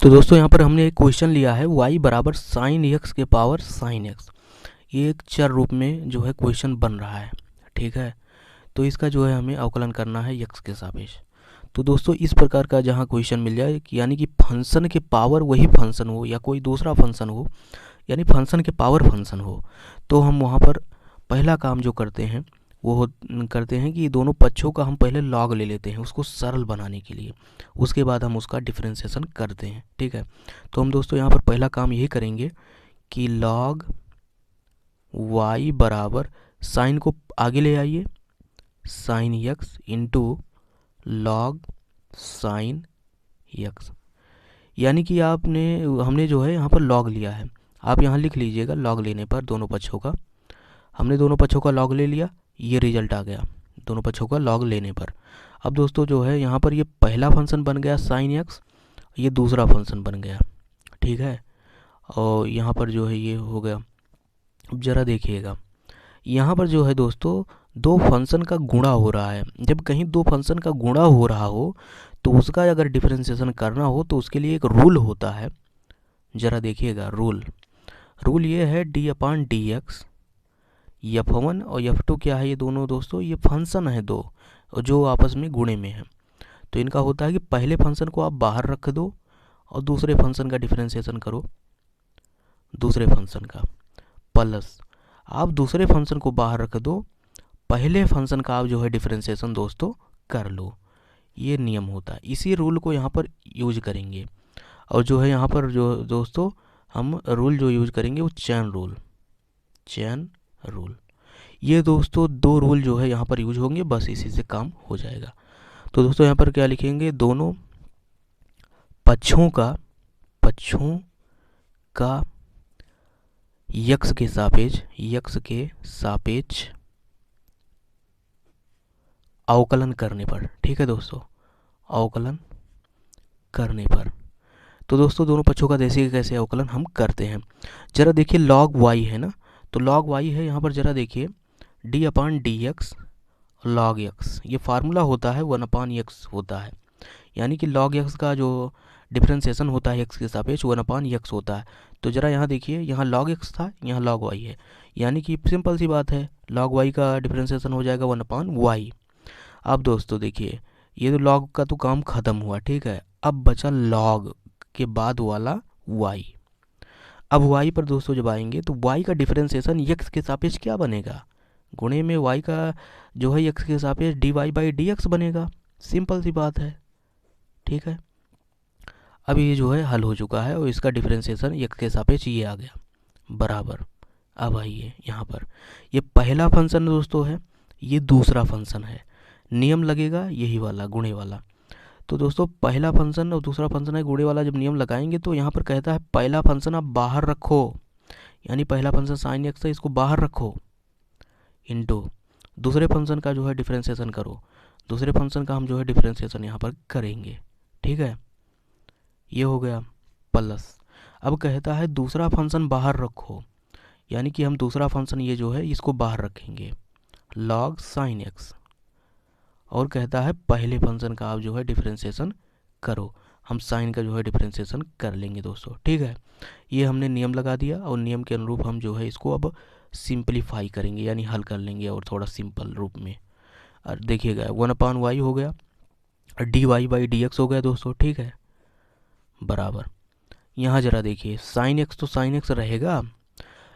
तो दोस्तों यहाँ पर हमने एक क्वेश्चन लिया है y बराबर साइन एक्स के पावर साइन एक्स। ये एक चर रूप में जो है क्वेश्चन बन रहा है, ठीक है। तो इसका जो है हमें अवकलन करना है x के सापेक्ष। तो दोस्तों इस प्रकार का जहाँ क्वेश्चन मिल जाए कि यानी कि फंक्शन के पावर वही फंक्शन हो या कोई दूसरा फंक्शन हो, यानी फंक्शन के पावर फंक्शन हो, तो हम वहाँ पर पहला काम जो करते हैं वो करते हैं कि दोनों पक्षों का हम पहले लॉग ले लेते हैं उसको सरल बनाने के लिए। उसके बाद हम उसका डिफरेंशिएशन करते हैं, ठीक है। तो हम दोस्तों यहाँ पर पहला काम यही करेंगे कि लॉग y बराबर साइन को आगे ले आइए, sign x into log sign x. यानी कि हमने जो है यहाँ पर लॉग लिया है, आप यहाँ लिख लीजिएगा। लॉग लेने पर दोनों पक्षों का, हमने दोनों पक्षों का लॉग ले लिया, ये रिजल्ट आ गया दोनों पक्षों का लॉग लेने पर। अब दोस्तों जो है यहाँ पर ये पहला फंक्शन बन गया साइन एक्स, ये दूसरा फंक्शन बन गया, ठीक है। और यहाँ पर जो है ये हो गया। अब ज़रा देखिएगा, यहाँ पर जो है दोस्तों दो फंक्शन का गुणा हो रहा है। जब कहीं दो फंक्शन का गुणा हो रहा हो तो उसका अगर डिफरेंशिएशन करना हो तो उसके लिए एक रूल होता है। ज़रा देखिएगा रूल ये है डी अपान डी एक्स। F1 और F2 क्या है? ये दोनों दोस्तों ये फंक्शन है दो जो आपस में गुणे में है। तो इनका होता है कि पहले फंक्शन को आप बाहर रख दो और दूसरे फंक्शन का डिफरेंशिएशन करो, दूसरे फंक्शन का, प्लस आप दूसरे फंक्शन को बाहर रख दो, पहले फंक्शन का आप जो है डिफरेंशिएशन दोस्तों कर लो। ये नियम होता है, इसी रूल को यहाँ पर यूज करेंगे। और जो है यहाँ पर जो दोस्तों हम रूल जो यूज करेंगे वो चैन रूल। ये दोस्तों दो रूल जो है यहाँ पर यूज होंगे, बस इसी से काम हो जाएगा। तो दोस्तों यहाँ पर क्या लिखेंगे, दोनों पक्षों का यक्स के सापेक्ष अवकलन करने पर, ठीक है दोस्तों, अवकलन करने पर। तो दोस्तों दोनों पक्षों का देखिए कैसे अवकलन हम करते हैं। जरा देखिए लॉग y है ना, तो लॉग y है यहाँ पर, जरा देखिए डी अपान डी एक्स लॉग एक्स, ये फार्मूला होता है 1 अपान एक्स होता है। यानी कि लॉग एक्स का जो डिफरेंशिएशन होता है एक्स के सापेक्ष 1 अपान एक्स होता है। तो ज़रा यहाँ देखिए, यहाँ लॉग एक्स था, यहाँ लॉग वाई है, यानी कि सिंपल सी बात है, लॉग वाई का डिफरेंशिएशन हो जाएगा 1 अपान वाई। अब दोस्तों देखिए ये तो लॉग का तो काम ख़त्म हुआ, ठीक है। अब बचा लॉग के बाद वाला वाई। अब y पर दोस्तों जब आएंगे तो y का डिफरेंशिएशन x के सापेक्ष क्या बनेगा, गुणे में y का जो है x के सापेक्ष dy बाई डी एक्स बनेगा। सिंपल सी बात है, ठीक है। अब ये जो है हल हो चुका है और इसका डिफरेंशिएशन x के सापेक्ष ये आ गया बराबर। अब आइए यहाँ पर, ये पहला फंक्शन दोस्तों है, ये दूसरा फंक्शन है, नियम लगेगा यही वाला गुणे वाला। तो दोस्तों पहला फंक्शन और दूसरा फंक्शन है गुणे वाला, जब नियम लगाएंगे तो यहाँ पर कहता है पहला फंक्शन आप बाहर रखो, यानी पहला फंक्शन साइन एक्स है, इसको बाहर रखो, इनटू दूसरे फंक्शन का जो है डिफरेंशिएशन करो। दूसरे फंक्शन का हम जो है डिफरेंशिएशन यहाँ पर करेंगे, ठीक है। ये हो गया प्लस। अब कहता है दूसरा फंक्शन बाहर रखो, यानी कि हम दूसरा फंक्शन ये जो है इसको बाहर रखेंगे, लॉग साइन एक्स। और कहता है पहले फंक्शन का आप जो है डिफरेंशिएशन करो, हम साइन का जो है डिफरेंशिएशन कर लेंगे दोस्तों, ठीक है। ये हमने नियम लगा दिया और नियम के अनुरूप हम जो है इसको अब सिंपलीफाई करेंगे, यानी हल कर लेंगे और थोड़ा सिंपल रूप में। और देखिएगा 1 अपान वाई हो गया और d y by d x हो गया दोस्तों, ठीक है, बराबर। यहाँ ज़रा देखिए साइन एक्स तो साइन एक्स रहेगा,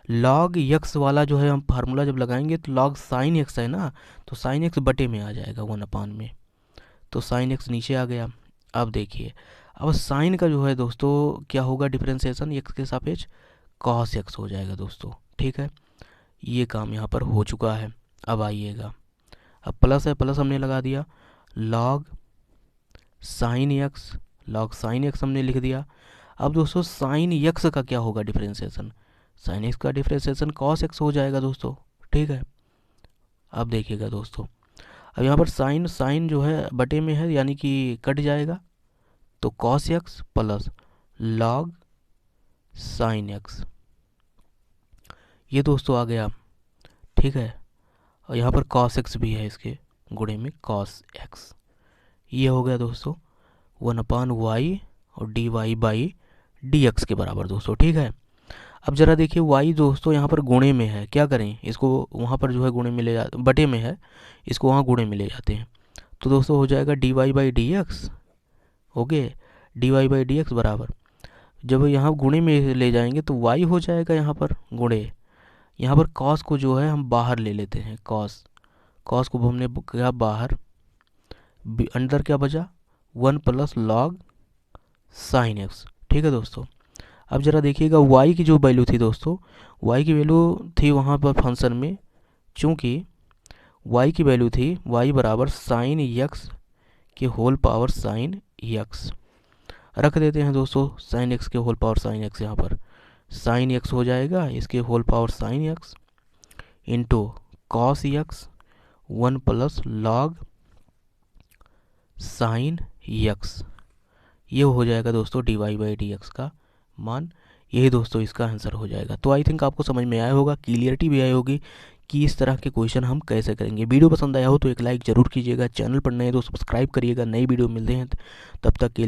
लॉग एक्स वाला जो है हम फार्मूला जब लगाएंगे तो लॉग साइन एक्स है ना, तो साइन एक्स बटे में आ जाएगा 1 अपान में, तो साइन एक्स नीचे आ गया। अब देखिए अब साइन का जो है दोस्तों क्या होगा डिफरेंशिएशन एक्स के सापेक्ष कॉस एक्स हो जाएगा दोस्तों, ठीक है। ये काम यहाँ पर हो चुका है। अब आइएगा, अब प्लस है, प्लस हमने लगा दिया, लॉग साइन एक्स हमने लिख दिया। अब दोस्तों साइन एक्स का क्या होगा डिफरेंशिएशन, साइन एक्स का डिफरेंशिएशन कॉस एक्स हो जाएगा दोस्तों, ठीक है। अब देखिएगा दोस्तों, अब यहाँ पर साइन जो है बटे में है, यानी कि कट जाएगा, तो cos x plus log sine x, ये दोस्तों आ गया, ठीक है। और यहाँ पर कॉस एक्स भी है, इसके गुणे में कॉस एक्स, ये हो गया दोस्तों 1 अपान वाई और d y by d x के बराबर दोस्तों, ठीक है। अब ज़रा देखिए y दोस्तों यहाँ पर गुणे में है, क्या करें इसको, वहाँ पर जो है गुणे में ले जा, बटे में है, इसको वहाँ गुणे में ले जाते हैं। तो दोस्तों हो जाएगा d y by d x, okay, d y by d x बराबर, जब यहाँ गुणे में ले जाएंगे तो y हो जाएगा यहाँ पर गुणे, यहाँ पर cos को जो है हम बाहर ले लेते हैं, cos को हमने किया बाहर, अंदर क्या बचा 1 प्लस लॉग साइन एक्स, ठीक है दोस्तों। अब ज़रा देखिएगा y की जो वैल्यू थी दोस्तों, y की वैल्यू थी वहाँ पर फंक्शन में, चूँकि y की वैल्यू थी y बराबर साइन एक्स के होल पावर साइन एक्स, रख देते हैं दोस्तों साइन एक्स के होल पावर साइन एक्स, यहाँ पर साइन एक्स हो जाएगा इसके whole power sine x into cos x 1 plus log sine x, ये हो जाएगा दोस्तों d y by d x का मान। यही दोस्तों इसका आंसर हो जाएगा। तो आई थिंक आपको समझ में आया होगा, क्लियरिटी भी आई होगी कि इस तरह के क्वेश्चन हम कैसे करेंगे। वीडियो पसंद आया हो तो एक लाइक ज़रूर कीजिएगा, चैनल पर नए तो सब्सक्राइब करिएगा। नई वीडियो मिलते हैं, तब तक के